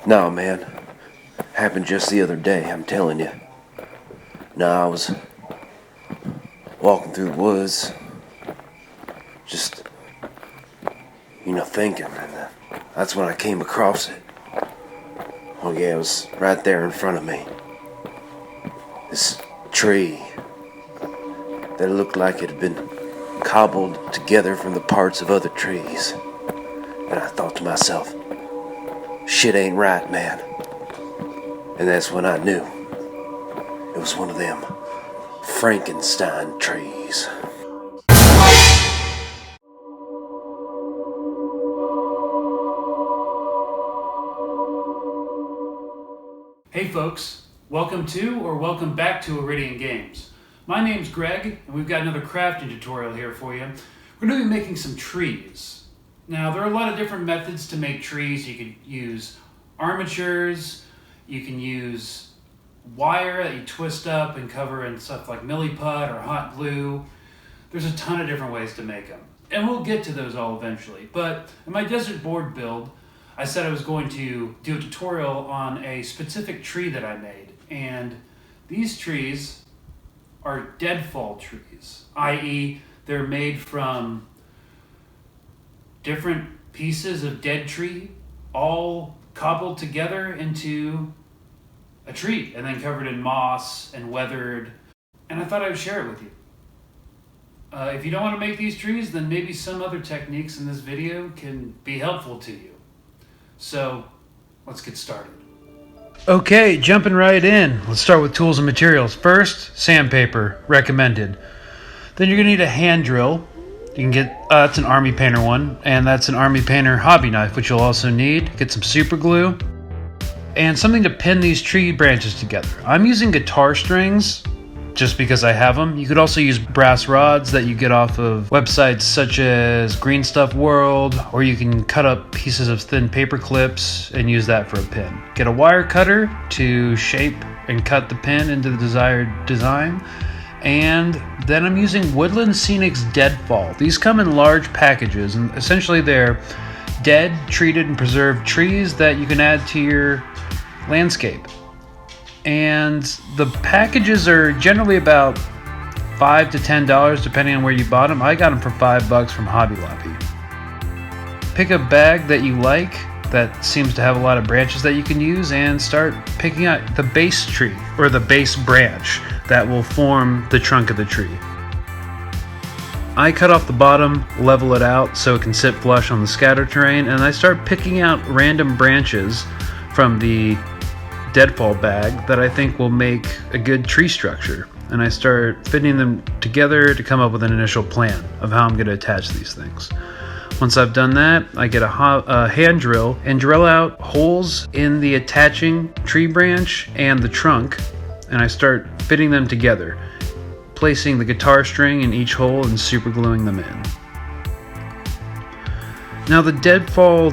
No, man. Happened just the other day, I'm telling you. No, I was walking through the woods, just, thinking, and that's when I came across it. Oh yeah, it was right there in front of me. This tree that looked like it had been cobbled together from the parts of other trees. And I thought to myself, shit ain't right, man. And that's when I knew it was one of them Frankenstein trees. Hey folks, welcome to or welcome back to Oridian Games. My name's Greg, and we've got another crafting tutorial here for you. We're going to be making some trees. Now, there are a lot of different methods to make trees. You could use armatures, you can use wire that you twist up and cover in stuff like milliput or hot glue. There's a ton of different ways to make them. And we'll get to those all eventually. But in my desert board build, I said I was going to do a tutorial on a specific tree that I made. And these trees are deadfall trees, i.e. they're made from different pieces of dead tree, all cobbled together into a tree and then covered in moss and weathered. And I thought I would share it with you. If you don't want to make these trees, then maybe some other techniques in this video can be helpful to you. So let's get started. Okay, jumping right in. Let's start with tools and materials. First, sandpaper, recommended. Then you're gonna need a hand drill. You can get, that's an Army Painter one, and that's an Army Painter hobby knife, which you'll also need. Get some super glue, and something to pin these tree branches together. I'm using guitar strings, just because I have them. You could also use brass rods that you get off of websites such as Green Stuff World, or you can cut up pieces of thin paper clips and use that for a pin. Get a wire cutter to shape and cut the pin into the desired design. And then I'm using Woodland Scenics Deadfall. These come in large packages, and essentially they're dead, treated, and preserved trees that you can add to your landscape. And the packages are generally about $5 to $10 depending on where you bought them. I got them for $5 from Hobby Lobby. Pick a bag that you like that seems to have a lot of branches that you can use and start picking out the base tree or the base branch that will form the trunk of the tree. I cut off the bottom, level it out so it can sit flush on the scatter terrain, and I start picking out random branches from the deadfall bag that I think will make a good tree structure, and I start fitting them together to come up with an initial plan of how I'm going to attach these things. Once I've done that, I get a hand drill and drill out holes in the attaching tree branch and the trunk, and I start fitting them together, placing the guitar string in each hole and super gluing them in. Now, the deadfall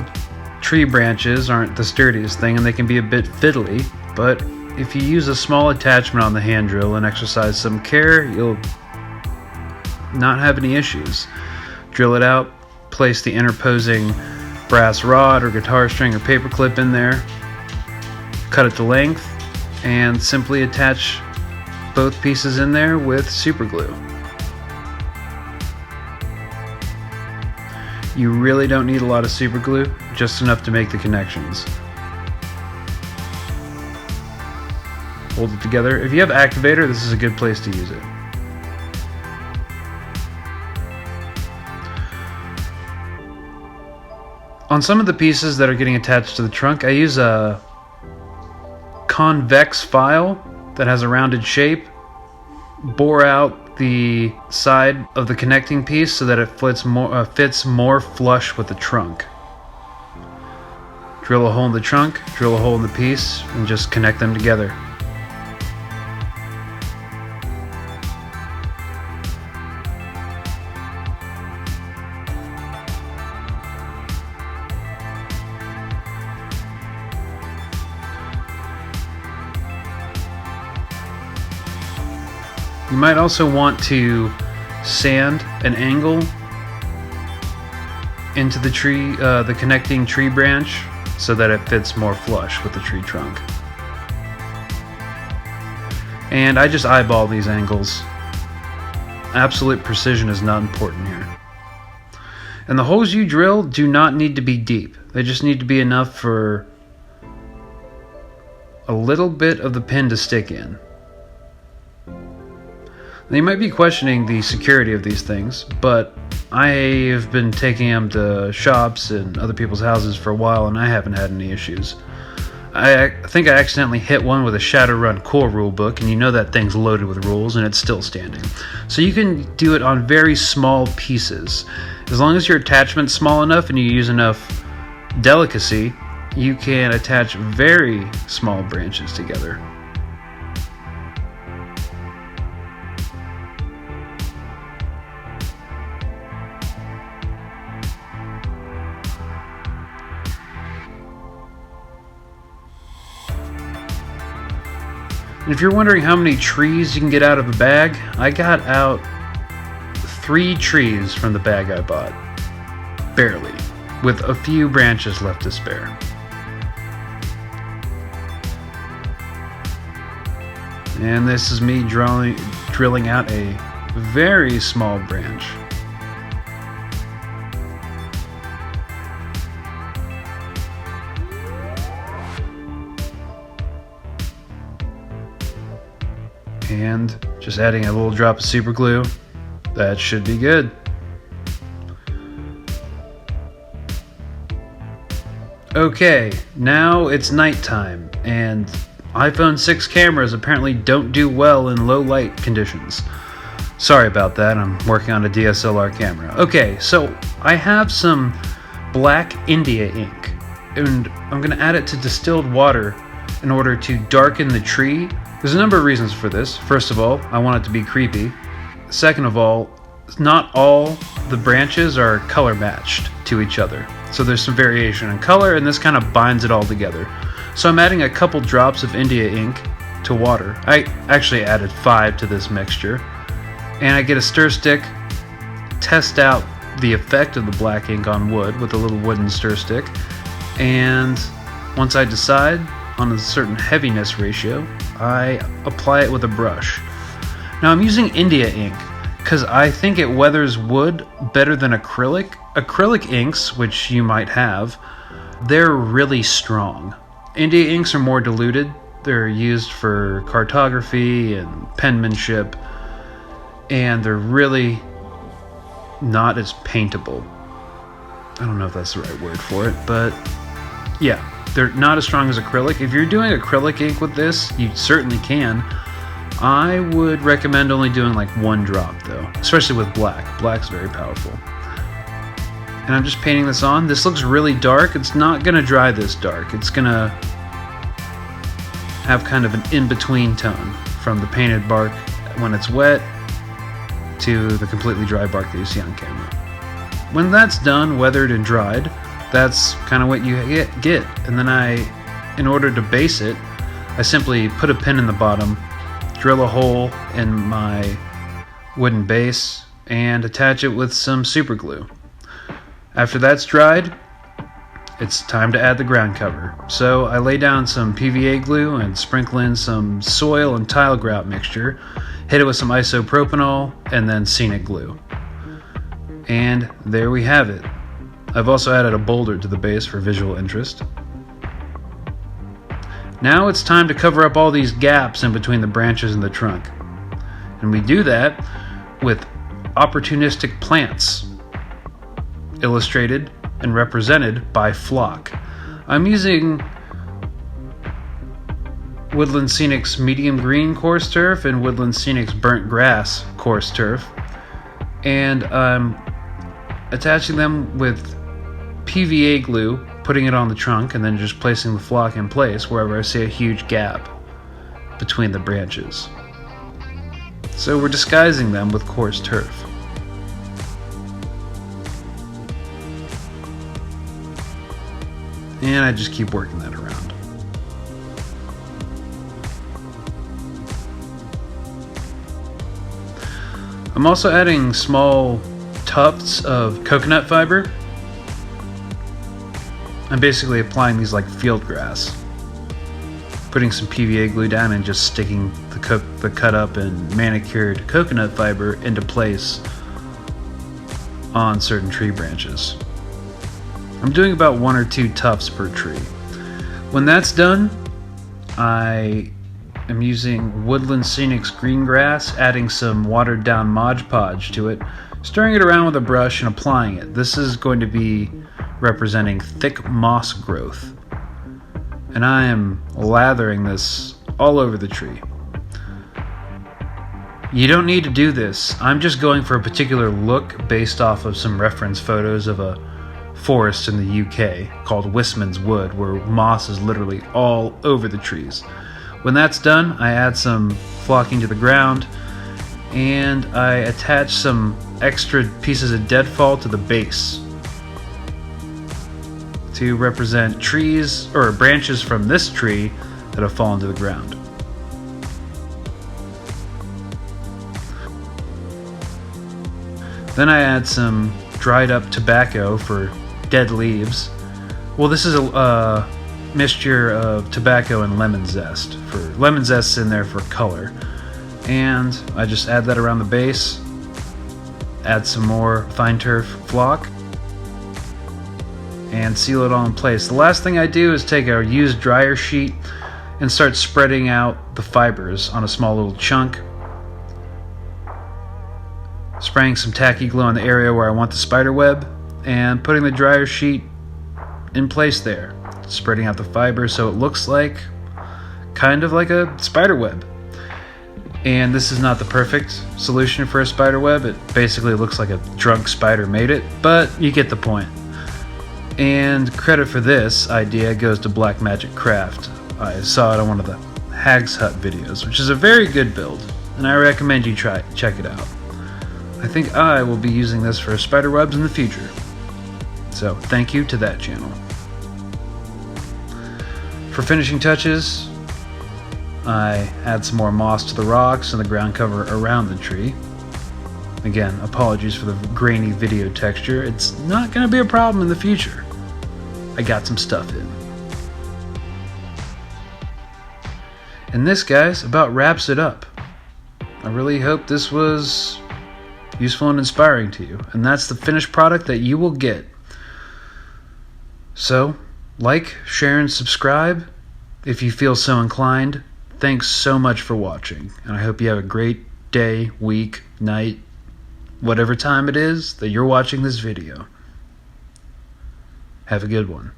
tree branches aren't the sturdiest thing and they can be a bit fiddly, but if you use a small attachment on the hand drill and exercise some care, you'll not have any issues. Drill it out, place the interposing brass rod or guitar string or paper clip in there, cut it to length, and simply attach both pieces in there with super glue. You really don't need a lot of super glue, just enough to make the connections. Hold it together. If you have activator, this is a good place to use it. On some of the pieces that are getting attached to the trunk, I use a convex file that has a rounded shape. Bore out the side of the connecting piece so that it fits more flush with the trunk. Drill a hole in the trunk, drill a hole in the piece, and just connect them together. You might also want to sand an angle into the tree, the connecting tree branch so that it fits more flush with the tree trunk. And I just eyeball these angles. Absolute precision is not important here. And the holes you drill do not need to be deep. They just need to be enough for a little bit of the pin to stick in. Now, you might be questioning the security of these things, but I have been taking them to shops and other people's houses for a while, and I haven't had any issues. I think I accidentally hit one with a Shadowrun core rulebook, and you know that thing's loaded with rules, and it's still standing. So you can do it on very small pieces. As long as your attachment's small enough and you use enough delicacy, you can attach very small branches together. And if you're wondering how many trees you can get out of a bag, I got out 3 trees from the bag I bought. Barely. With a few branches left to spare. And this is me drilling out a very small branch. And just adding a little drop of super glue. That should be good. Okay, now it's nighttime, and iPhone 6 cameras apparently don't do well in low light conditions. Sorry about that, I'm working on a DSLR camera. Okay, so I have some black India ink, and I'm going to add it to distilled water in order to darken the tree. There's a number of reasons for this. First of all, I want it to be creepy. Second of all, not all the branches are color matched to each other. So there's some variation in color, and this kind of binds it all together. So I'm adding a couple drops of India ink to water. I actually added 5 to this mixture. And I get a stir stick, test out the effect of the black ink on wood with a little wooden stir stick. And once I decide on a certain heaviness ratio, I apply it with a brush. Now I'm using India ink because I think it weathers wood better than acrylic. Acrylic inks, which you might have, they're really strong. India inks are more diluted. They're used for cartography and penmanship, and they're really not as paintable. I don't know if that's the right word for it, but yeah, they're not as strong as acrylic. If you're doing acrylic ink with this, you certainly can. I would recommend only doing like 1 drop though, especially with black. Black's very powerful. And I'm just painting this on. This looks really dark. It's not gonna dry this dark. It's gonna have kind of an in-between tone from the painted bark when it's wet to the completely dry bark that you see on camera. When that's done, weathered and dried, that's kind of what you get. And then in order to base it, I simply put a pin in the bottom, drill a hole in my wooden base, and attach it with some super glue. After that's dried, it's time to add the ground cover. So I lay down some PVA glue and sprinkle in some soil and tile grout mixture, hit it with some isopropanol, and then Scenic glue. And there we have it. I've also added a boulder to the base for visual interest. Now it's time to cover up all these gaps in between the branches and the trunk. And we do that with opportunistic plants, illustrated and represented by Flock. I'm using Woodland Scenics medium green coarse turf and Woodland Scenics burnt grass coarse turf, and I'm attaching them with PVA glue, putting it on the trunk, and then just placing the flock in place wherever I see a huge gap between the branches. So we're disguising them with coarse turf. And I just keep working that around. I'm also adding small tufts of coconut fiber. I'm basically applying these like field grass, putting some PVA glue down and just sticking the cut up and manicured coconut fiber into place on certain tree branches. I'm doing about 1 or 2 tufts per tree. When that's done, I am using Woodland Scenics green grass, adding some watered down Mod Podge to it, stirring it around with a brush and applying it. This is going to be representing thick moss growth, and I am lathering this all over the tree. You don't need to do this. I'm just going for a particular look based off of some reference photos of a forest in the UK called Wisman's Wood, where moss is literally all over the trees. When that's done, I add some flocking to the ground, and I attach some extra pieces of Deadfall to the base to represent trees or branches from this tree that have fallen to the ground. Then I add some dried up tobacco for dead leaves. Well, this is a mixture of tobacco and lemon zest. For lemon zest's in there for color. And I just add that around the base. Add some more fine turf flock. And seal it all in place. The last thing I do is take a used dryer sheet and start spreading out the fibers on a small little chunk. Spraying some tacky glue on the area where I want the spider web, and putting the dryer sheet in place there, spreading out the fiber so it looks like kind of like a spider web. And this is not the perfect solution for a spider web. It basically looks like a drunk spider made it, but you get the point. And credit for this idea goes to Black Magic Craft. I saw it on one of the Hag's Hut videos, which is a very good build, and I recommend you check it out. I think I will be using this for spider webs in the future. So thank you to that channel. For finishing touches, I add some more moss to the rocks and the ground cover around the tree. Again, apologies for the grainy video texture. It's not going to be a problem in the future. I got some stuff in. And this, guys, about wraps it up. I really hope this was useful and inspiring to you, and that's the finished product that you will get. So, like, share, and subscribe if you feel so inclined. Thanks so much for watching, and I hope you have a great day, week, night, whatever time it is that you're watching this video. Have a good one.